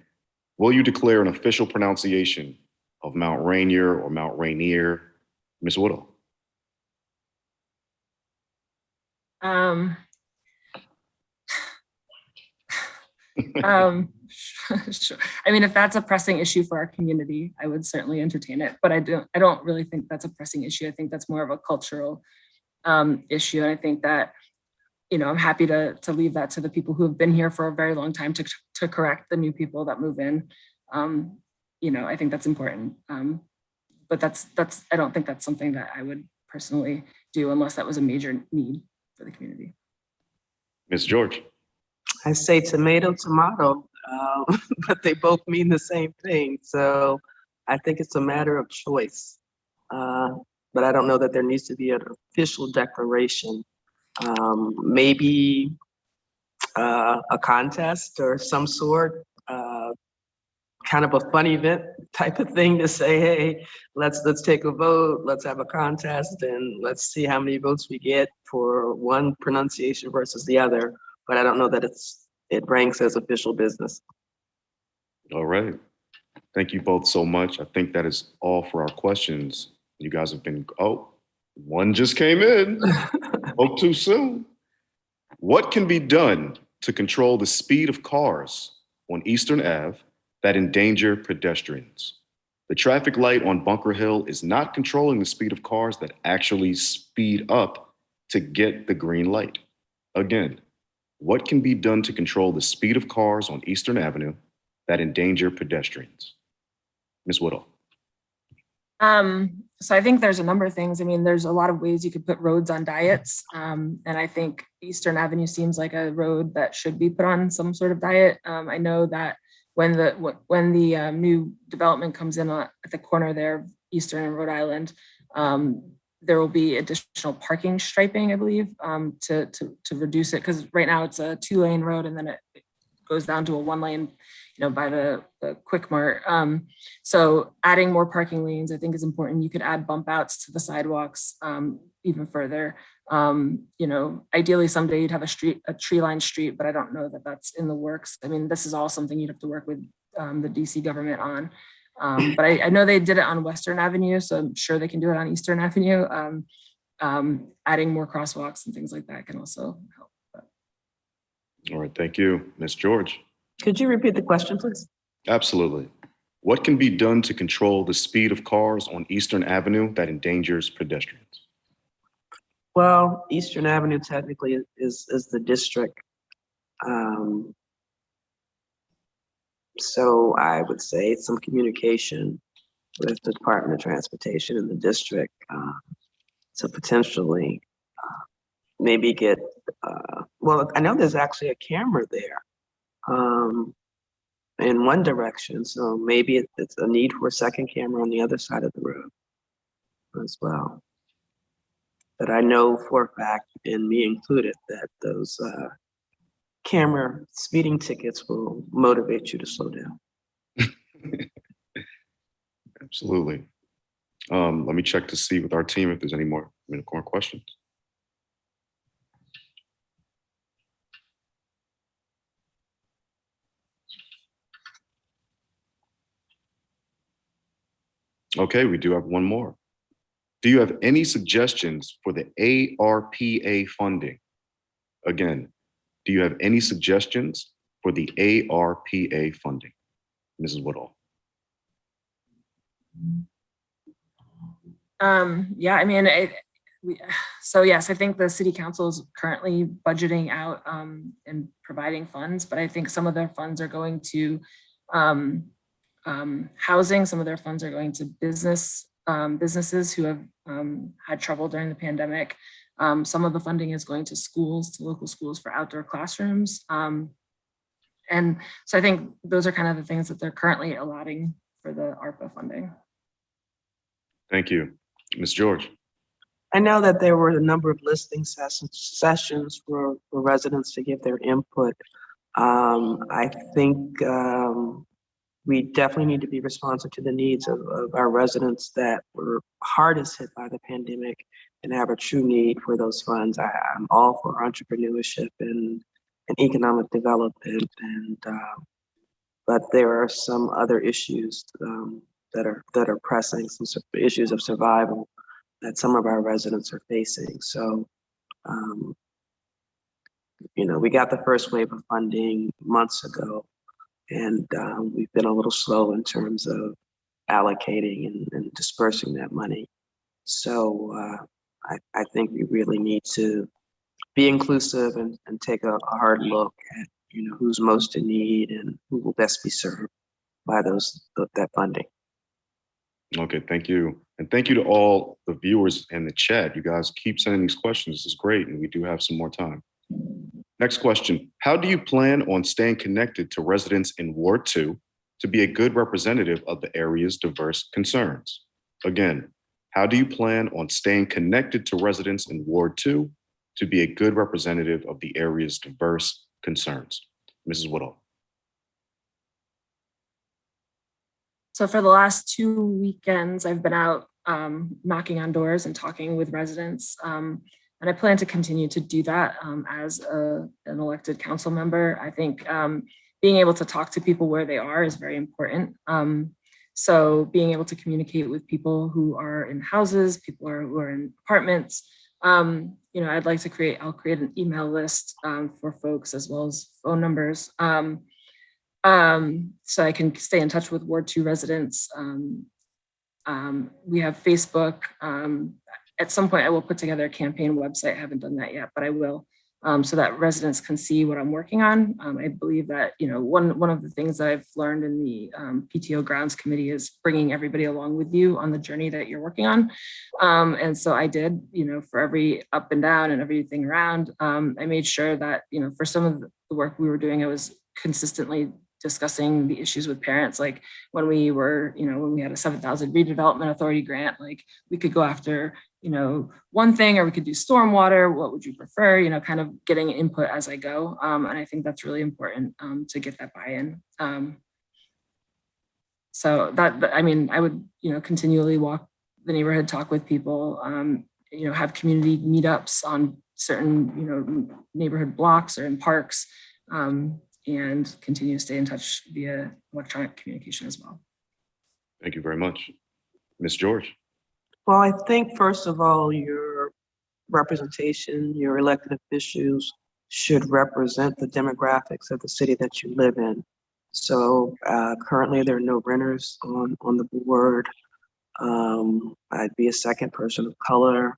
will you declare an official pronunciation of Mount Rainier or Mount Rainier? Ms. Woodall. Sure. If that's a pressing issue for our community, I would certainly entertain it, but I don't really think that's a pressing issue. I think that's more of a cultural issue. And I think that, I'm happy to leave that to the people who have been here for a very long time to correct the new people that move in. I think that's important. But I don't think that's something that I would personally do unless that was a major need for the community. Ms. George. I say tomato, but they both mean the same thing. So I think it's a matter of choice. but I don't know that there needs to be an official declaration. Maybe a contest or some sort, kind of a fun event type of thing to say, hey, let's take a vote, let's have a contest, and let's see how many votes we get for one pronunciation versus the other. But I don't know that it ranks as official business. All right. Thank you both so much. I think that is all for our questions. You guys have been, one just came in. Spoke too soon. What can be done to control the speed of cars on Eastern Ave that endanger pedestrians? The traffic light on Bunker Hill is not controlling the speed of cars that actually speed up to get the green light. Again, what can be done to control the speed of cars on Eastern Avenue that endanger pedestrians? Ms. Woodall. So I think there's a number of things. I mean, there's a lot of ways you could put roads on diets. And I think Eastern Avenue seems like a road that should be put on some sort of diet. I know that when the new development comes in at the corner there of Eastern and Rhode Island, there will be additional parking striping, I believe, to reduce it. Because right now it's a 2-lane road and then it goes down to a 1-lane, by the Quick Mart. So adding more parking lanes, I think, is important. You could add bump outs to the sidewalks even further. Ideally someday you'd have a tree-lined street, but I don't know that that's in the works. I mean, this is all something you'd have to work with the DC government on. But I know they did it on Western Avenue, so I'm sure they can do it on Eastern Avenue. Adding more crosswalks and things like that can also help. All right, thank you. Ms. George. Could you repeat the question, please? Absolutely. What can be done to control the speed of cars on Eastern Avenue that endangers pedestrians? Well, Eastern Avenue technically is the district. So I would say some communication with the Department of Transportation and the district to potentially maybe get, well, I know there's actually a camera there in one direction. So maybe it's a need for a second camera on the other side of the road as well. But I know for a fact, and me included, that those camera speeding tickets will motivate you to slow down. Absolutely. Let me check to see with our team if there's any more questions. Okay, we do have one more. Do you have any suggestions for the ARPA funding? Again, do you have any suggestions for the ARPA funding? Mrs. Woodall. Yeah, I mean, so yes, I think the city council is currently budgeting out and providing funds, but I think some of their funds are going to housing, some of their funds are going to businesses who have had trouble during the pandemic. Some of the funding is going to schools, to local schools for outdoor classrooms. And so I think those are kind of the things that they're currently allotting for the ARPA funding. Thank you. Ms. George. I know that there were a number of listening sessions for residents to give their input. I think we definitely need to be responsive to the needs of our residents that were hardest hit by the pandemic and have a true need for those funds. I'm all for entrepreneurship and economic development, but there are some other issues that are pressing, some issues of survival that some of our residents are facing. So, we got the first wave of funding months ago, and we've been a little slow in terms of allocating and dispersing that money. So I think we really need to be inclusive and take a hard look at who's most in need and who will best be served by that funding. Okay, thank you. And thank you to all the viewers in the chat. You guys keep sending these questions. This is great, and we do have some more time. Next question. How do you plan on staying connected to residents in Ward 2 to be a good representative of the area's diverse concerns? Again, How do you plan on staying connected to residents in Ward 2 to be a good representative of the area's diverse concerns? Mrs. Woodall. So for the last 2 weekends, I've been out knocking on doors and talking with residents. And I plan to continue to do that as an elected council member. I think being able to talk to people where they are is very important. So being able to communicate with people who are in houses, people who are in apartments, I'd like to I'll create an email list for folks as well as phone numbers. So I can stay in touch with Ward 2 residents. We have Facebook. At some point I will put together a campaign website. I haven't done that yet, but I will, so that residents can see what I'm working on. I believe that, one of the things that I've learned in the PTO grounds committee is bringing everybody along with you on the journey that you're working on. And so I did, for every up and down and everything around, I made sure that, for some of the work we were doing, I was consistently discussing the issues with parents. Like when we were, when we had a 7,000 redevelopment authority grant, like we could go after, one thing, or we could do stormwater. What would you prefer? Kind of getting input as I go. And I think that's really important to get that buy-in. So that, I would, continually walk the neighborhood, talk with people, have community meetups on certain, neighborhood blocks or in parks. And continue to stay in touch via electronic communication as well. Thank you very much. Ms. George. Well, I think first of all, your representation, your elected officials should represent the demographics of the city that you live in. So currently there are no renters on the board. I'd be a second person of color.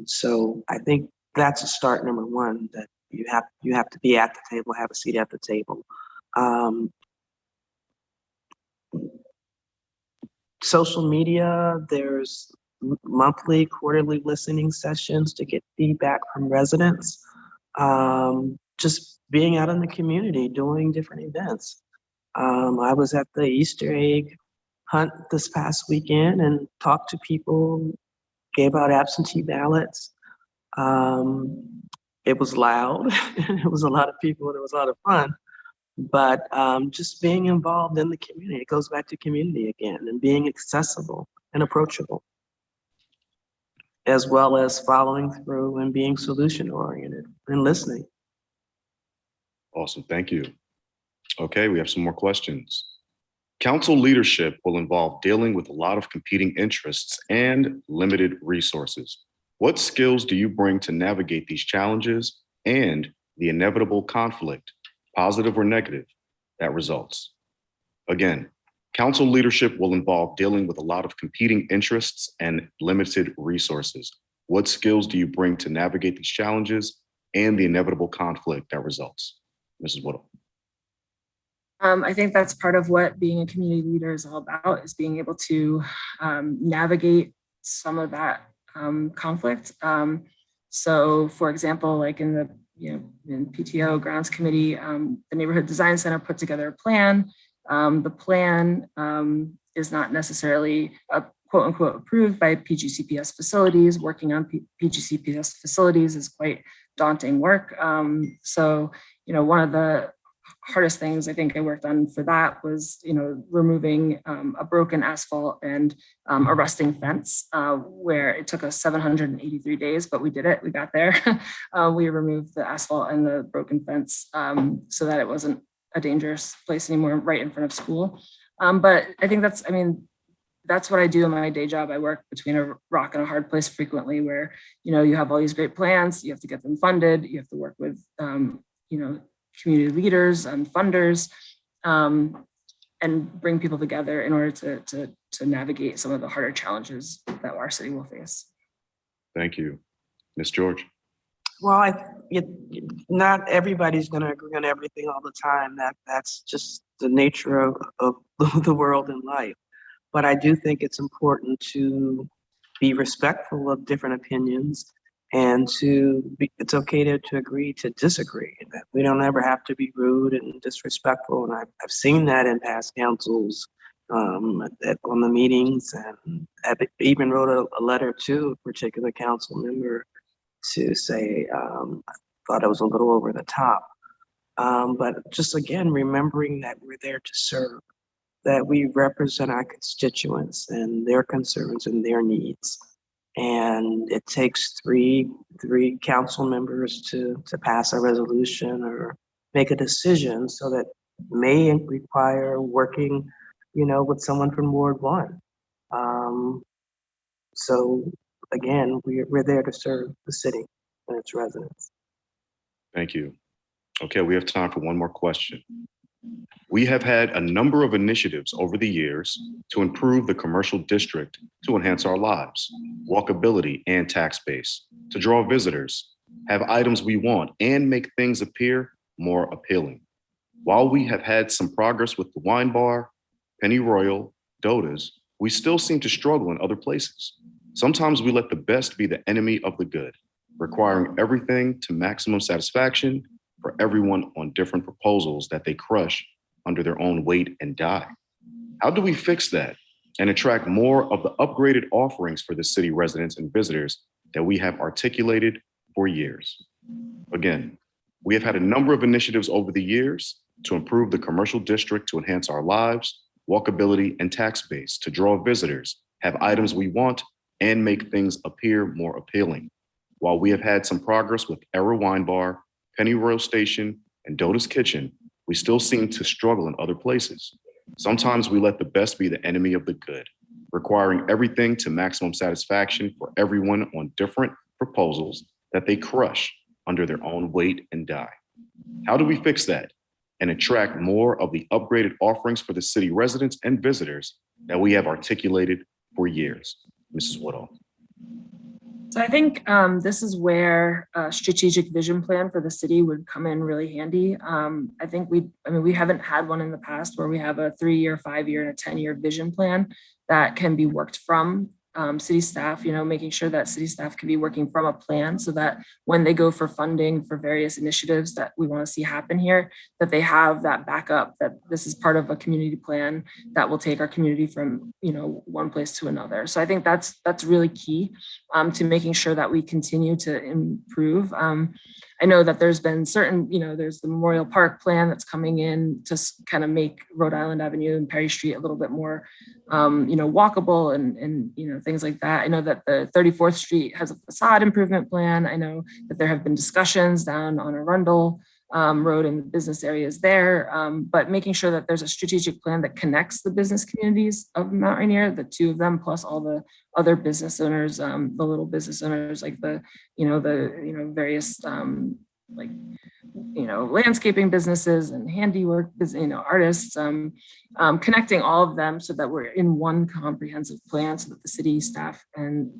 So I think that's a start number one, that you have to be at the table, have a seat at the table. Social media, there's monthly, quarterly listening sessions to get feedback from residents. Just being out in the community, doing different events. I was at the Easter egg hunt this past weekend and talked to people, gave out absentee ballots. It was loud, it was a lot of people, and it was a lot of fun, but just being involved in the community, it goes back to community again, and being accessible and approachable, as well as following through and being solution oriented and listening. Awesome, thank you. Okay, we have some more questions. Council leadership will involve dealing with a lot of competing interests and limited resources. What skills do you bring to navigate these challenges and the inevitable conflict, positive or negative, that results? Again, council leadership will involve dealing with a lot of competing interests and limited resources. What skills do you bring to navigate these challenges and the inevitable conflict that results? Mrs. Woodall. I think that's part of what being a community leader is all about, is being able to navigate some of that conflict. So for example, like in the in PTO grounds committee, the neighborhood design center put together a plan. The plan is not necessarily quote unquote approved by PGCPS facilities. Working on PGCPS facilities is quite daunting work. So one of the hardest things I think I worked on for that was, removing a broken asphalt and a rusting fence, where it took us 783 days, but we did it. We got there. We removed the asphalt and the broken fence so that it wasn't a dangerous place anymore, right in front of school. But I think that's what I do in my day job. I work between a rock and a hard place frequently, where, you have all these great plans, you have to get them funded, you have to work with, community leaders and funders, and bring people together in order to navigate some of the harder challenges that our city will face. Thank you. Ms. George. Well, not everybody's going to agree on everything all the time. That's just the nature of the world and life. But I do think it's important to be respectful of different opinions, and it's okay to agree to disagree. That we don't ever have to be rude and disrespectful. And I've seen that in past councils on the meetings, and I even wrote a letter to a particular council member to say I thought it was a little over the top. But just again, remembering that we're there to serve, that we represent our constituents and their concerns and their needs. And it takes three council members to pass a resolution or make a decision, so that may require working, with someone from Ward 1. So again, we're there to serve the city and its residents. Thank you. Okay, we have time for one more question. We have had a number of initiatives over the years to improve the commercial district to enhance our lives, walkability and tax base, to draw visitors, have items we want, and make things appear more appealing. While we have had some progress with the wine bar, Penny Royal, Doers, we still seem to struggle in other places. Sometimes we let the best be the enemy of the good, requiring everything to maximum satisfaction for everyone on different proposals that they crush under their own weight and die. How do we fix that and attract more of the upgraded offerings for the city residents and visitors that we have articulated for years? Again, we have had a number of initiatives over the years to improve the commercial district to enhance our lives, walkability, and tax base, to draw visitors, have items we want, and make things appear more appealing. While we have had some progress with Era Wine Bar, Penny Royal Station, and Doda's Kitchen, we still seem to struggle in other places. Sometimes we let the best be the enemy of the good, requiring everything to maximum satisfaction for everyone on different proposals that they crush under their own weight and die. How do we fix that and attract more of the upgraded offerings for the city residents and visitors that we have articulated for years? Mrs. Woodall. So I think this is where a strategic vision plan for the city would come in really handy. I think we haven't had one in the past where we have a 3-year, 5-year, and a 10-year vision plan that can be worked from city staff, making sure that city staff can be working from a plan so that when they go for funding for various initiatives that we want to see happen here, that they have that backup, that this is part of a community plan that will take our community from, one place to another. So I think that's really key to making sure that we continue to improve. I know that there's been certain, there's the Memorial Park plan that's coming in to kind of make Rhode Island Avenue and Perry Street a little bit more, walkable and things like that. I know that the 34th Street has a facade improvement plan. I know that there have been discussions down on Arundel Road and the business areas there, but making sure that there's a strategic plan that connects the business communities of Mount Rainier, the two of them, plus all the other business owners, the little business owners, like the various landscaping businesses and handiwork, artists, connecting all of them so that we're in one comprehensive plan so that the city staff and,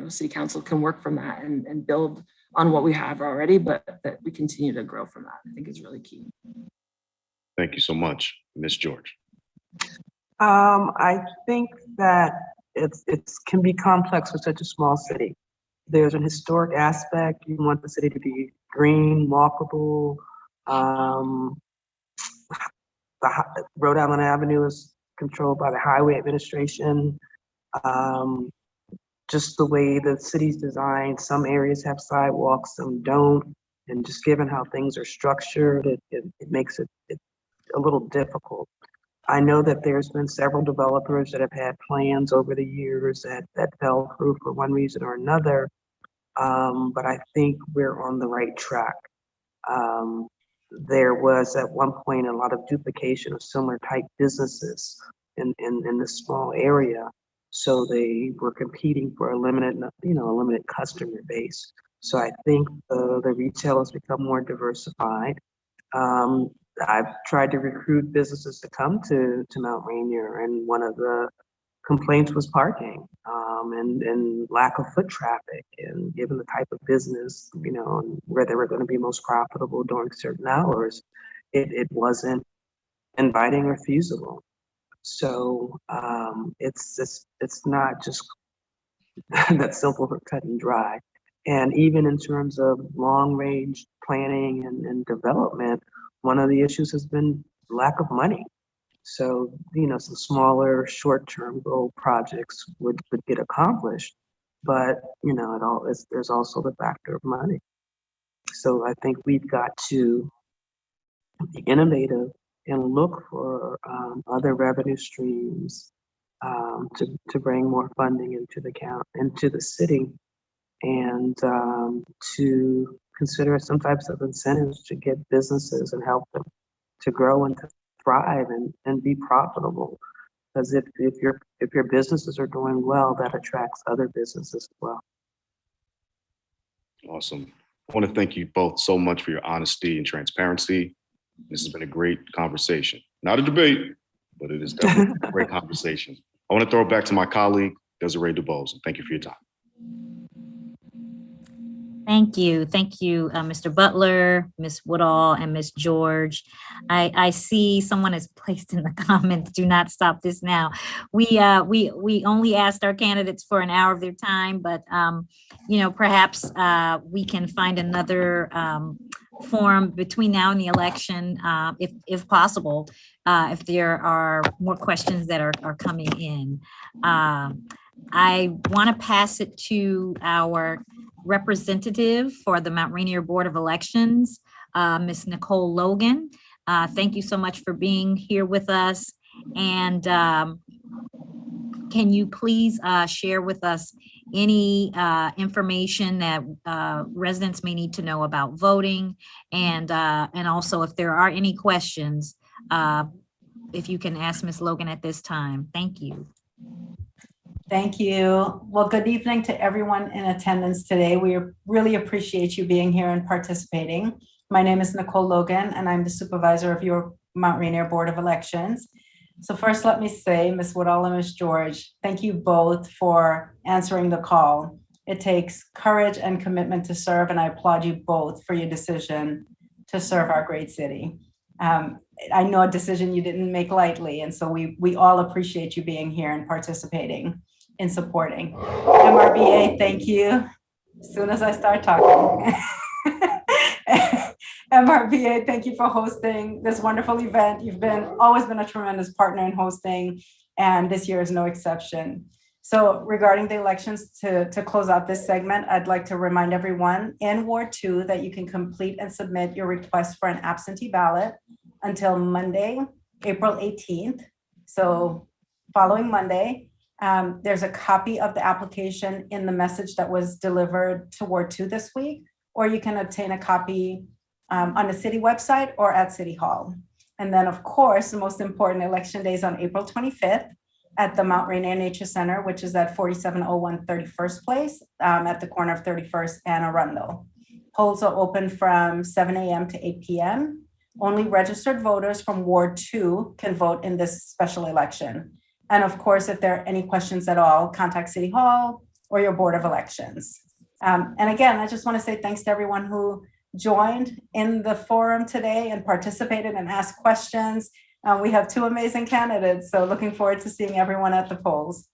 city council can work from that and build on what we have already, but that we continue to grow from that, I think is really key. Thank you so much, Ms. George. I think that it can be complex for such a small city. There's an historic aspect. You want the city to be green, walkable. The Rhode Island Avenue is controlled by the Highway Administration. Just the way the city's designed, some areas have sidewalks, some don't. And just given how things are structured, it makes it a little difficult. I know that there's been several developers that have had plans over the years that fell through for one reason or another. But I think we're on the right track. There was at one point a lot of duplication of similar type businesses in this small area. So they were competing for a limited customer base. So I think the retail has become more diversified. I've tried to recruit businesses to come to Mount Rainier, and one of the complaints was parking and lack of foot traffic. And given the type of business, and where they were going to be most profitable during certain hours, it wasn't inviting or feasible. So it's not just that simple for cut and dry. And even in terms of long range planning and development, one of the issues has been lack of money. So, you know, some smaller short-term goal projects would get accomplished. But, you know, there's also the factor of money. So I think we've got to be innovative and look for other revenue streams to bring more funding into the city, and to consider some types of incentives to get businesses and help them to grow and to thrive and be profitable. Because if your businesses are doing well, that attracts other businesses as well. Awesome. I want to thank you both so much for your honesty and transparency. This has been a great conversation. Not a debate, but it is definitely a great conversation. I want to throw it back to my colleague, Desiree DuBose. Thank you for your time. Thank you. Thank you, Mr. Butler, Ms. Woodall, and Ms. George. I see someone has placed in the comments, do not stop this now. We only asked our candidates for an hour of their time, but you know, perhaps we can find another forum between now and the election, if possible, if there are more questions that are coming in. I want to pass it to our representative for the Mount Rainier Board of Elections, Ms. Nicole Logan. Thank you so much for being here with us. And can you please share with us any information that residents may need to know about voting, and also if there are any questions, if you can ask Ms. Logan at this time. Thank you. Thank you. Well, good evening to everyone in attendance today. We really appreciate you being here and participating. My name is Nicole Logan, and I'm the supervisor of your Mount Rainier Board of Elections. So first, let me say, Ms. Woodall and Ms. George, thank you both for answering the call. It takes courage and commitment to serve, and I applaud you both for your decision to serve our great city. I know a decision you didn't make lightly, and so we all appreciate you being here and participating in supporting. MRBA, thank you. As soon as I start talking. MRBA, thank you for hosting this wonderful event. You've always been a tremendous partner in hosting, and this year is no exception. So regarding the elections, to close out this segment, I'd like to remind everyone in Ward 2 that you can complete and submit your request for an absentee ballot until Monday, April 18th. So following Monday, there's a copy of the application in the message that was delivered to Ward 2 this week, or you can obtain a copy on the city website or at City Hall. And then, of course, the most important election day is on April 25th at the Mount Rainier Nature Center, which is at 4701 31st Place at the corner of 31st and Arundel. Polls are open from 7 a.m. to 8 p.m. Only registered voters from Ward 2 can vote in this special election. And of course, if there are any questions at all, contact City Hall or your Board of Elections. And again, I just want to say thanks to everyone who joined in the forum today and participated and asked questions. We have two amazing candidates, so looking forward to seeing everyone at the polls.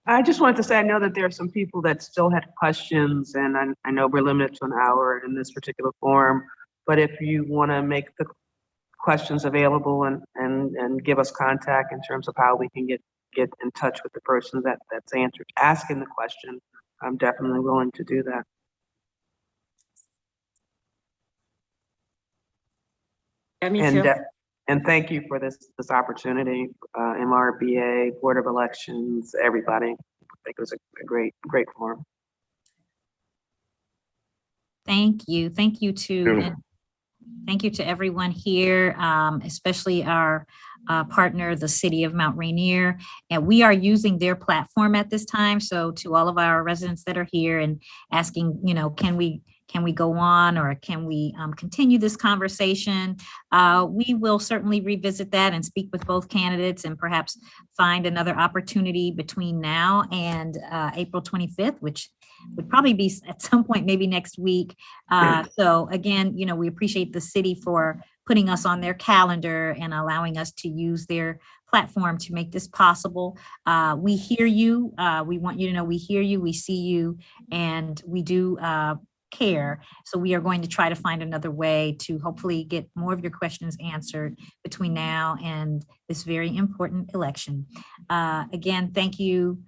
I just wanted to say, I know that there are some people that still had questions, and I know we're limited to an hour in this particular forum, but if you want to make the questions available and give us contact in terms of how we can get in touch with the person that's asking the question, I'm definitely willing to do that. Yeah, me too. And thank you for this opportunity, MRBA, Board of Elections, everybody. I think it was a great forum. Thank you. Thank you to everyone here, especially our partner, the City of Mount Rainier. And we are using their platform at this time. So to all of our residents that are here and asking, you know, can we go on, or can we continue this conversation? We will certainly revisit that and speak with both candidates and perhaps find another opportunity between now and April 25th, which would probably be at some point, maybe next week. So again, you know, we appreciate the city for putting us on their calendar and allowing us to use their platform to make this possible. We hear you. We want you to know we hear you, we see you, and we do care. So we are going to try to find another way to hopefully get more of your questions answered between now and this very important election. Again, thank you,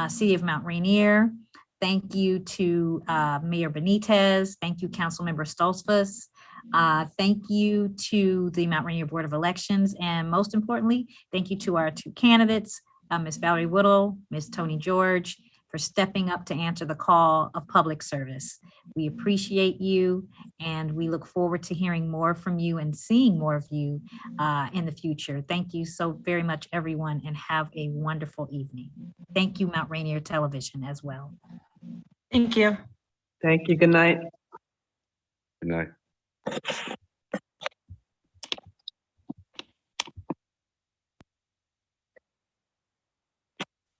City of Mount Rainier. Thank you to Mayor Benitez. Thank you, Councilmember Stoltzfus. Thank you to the Mount Rainier Board of Elections. And most importantly, thank you to our two candidates, Ms. Valerie Woodall, Ms. Tony George, for stepping up to answer the call of public service. We appreciate you, and we look forward to hearing more from you and seeing more of you in the future. Thank you so very much, everyone, and have a wonderful evening. Thank you, Mount Rainier Television, as well. Thank you. Thank you. Good night. Good night.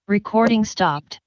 Recording stopped.